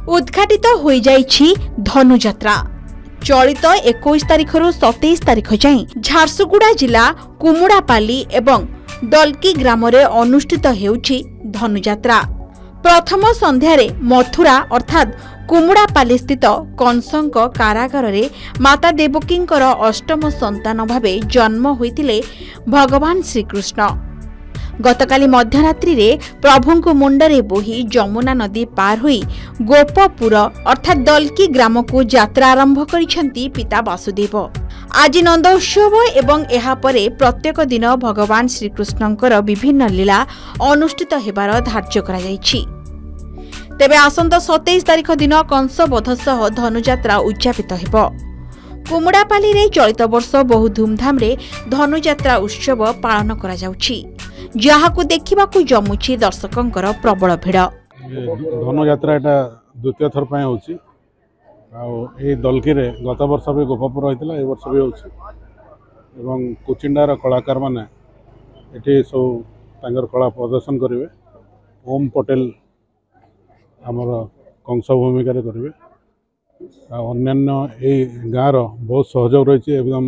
उद्घाटित हो जाइछि धनुयात्रा। चलित 21 तारिख रु 27 तारिख जाए झारसुगुड़ा जिला कुमुड़ापाली एवं दलकी ग्राम रे अनुष्ठित हेउछि धनुयात्रा। प्रथम संध्यारे मथुरा अर्थात कुमुड़ापाली स्थित कंसंक कारागार रे माता देवकींकर अष्टम संतान भावे जन्म होइतिले भगवान श्रीकृष्ण। गतकाली मध्यरात्रि रे प्रभु को मुंडरे बोही जमुना नदी पार हुई गोपपुर अर्थात दलकी ग्राम को यात्रा आरंभ करिसेंती पिता वासुदेव। आज नंद उत्सव एवं एहा परे प्रत्येक दिन भगवान श्रीकृष्णंकर विभिन्न लीला अनुष्ठित हेबार धार्य करा जायछि। तेबे आसंता 27 तारिख दिन कंसबध सह धनुयात्रा उद्यापित हेब। कुमुड़ापाली रे चलित वर्ष बहु धूमधाम रे धनुयात्रा उत्सव पालन करा जाउछि, जहाकू देखिबाकू जमुछि दर्शकंकर प्रबल भिड़। धनुयात्रा एटा द्वितीय थर पय होछि आ ए दलकी रे गत वर्ष भी गोपपुर होइतिला, ए वर्ष भी होछि एवं कुचिंडार कलाकार माने एठी सब तांगर कला प्रदर्शन करिवे। ओम पटेल हमर कंस भूमिका रे करिवे आ अन्यान्य ए गाँव बहुत सहयोग रही एकदम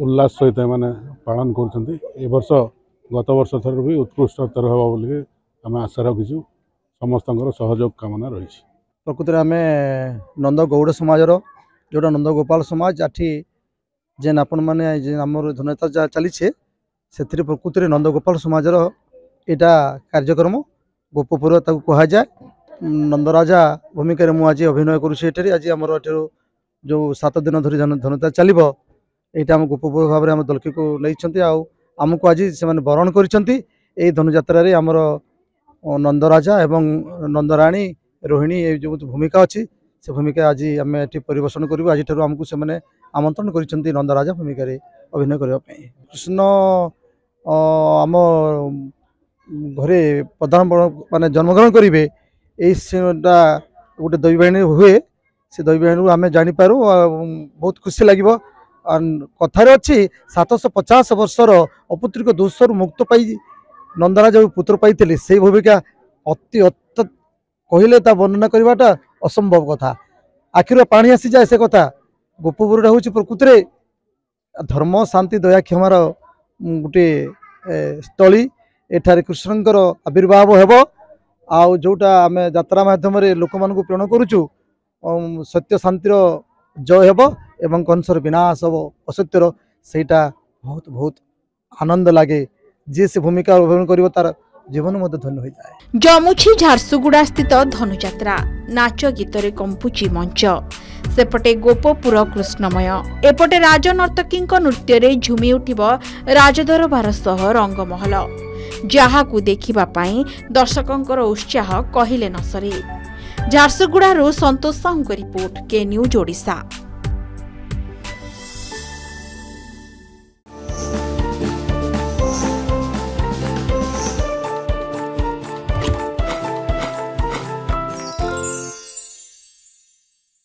उल्लास सहित माने पालन करछन्ती। ए वर्ष गत वर्ष थर भी उत्कृष्टतर हवा बोली आम आशा रखीचु। समस्तंकर सहयोग कामना रही। प्रकृति आम नंद गौड़ समाज जोटा नंद गोपाल समाज आठी जेन आपण मैंने आमर धनुयात्रा चली से प्रकृति नंद गोपाल समाज यहाँ कार्यक्रम गोपपुर कह जाए। नंदराजा भूमिका मुझे अभिनय करुँचे। आज आम जो 7 दिन धरी धनुयात्रा चलो यहाँ आम गोपपुर भाव में दलकी को नहीं आमको आज से बरण कर धनुयात्रा आमर नंदराजा एवं नंदराणी रोहिणी ये जो भूमिका अच्छी से भूमिका आज आम ये परिवेशन करूँ। आज आमको से आमंत्रण कर नंदराजा भूमिका अभिनय करने। कृष्ण आम घरे प्रधान माने जन्मग्रहण करेंगे यहीटा गोटे दई बाणी हुए से दई बाणी आम जापर बहुत खुशी लगे। कथार अच्छी 750 वर्षर अपुत्रिक दोषर मुक्त पाई नंदराजा पुत्र पाई से भूमिका अति कहले वर्णना करवाटा असंभव कथा। आखिर पानी आसी जाए से कथा। गोपपुर हूँ प्रकृति धर्म शांति दया क्षमार गोटे स्थली। एठारे कृष्णंकर आविर्भाव हेब आउ जोटा आम यात्रा माध्यम लोक मानक प्रेरण करुचु सत्य शांतिर जय हेब एवं कंसर विनाश हेब असत्यर सेटा बहुत बहुत आनंद लगे। जी से भूमिका अभिनय करिवो तार जीवन मध्य धन्य हो जाए। जमुछि झारसुगुड़ा स्थित धनुयात्रा नाच गीतरे कंपुची मंच। सेपटे गोपपुर कृष्णमय एपटे राजनर्तकी नृत्य रे झुमी उठिब राजदरबार सह रंगमहल, जहाकू देखिबा पाई दर्शकंकर उत्साह कहिले न सरे। झारसुगुड़ा रो संतोष साहू रिपोर्ट के न्यूज ओडिशा।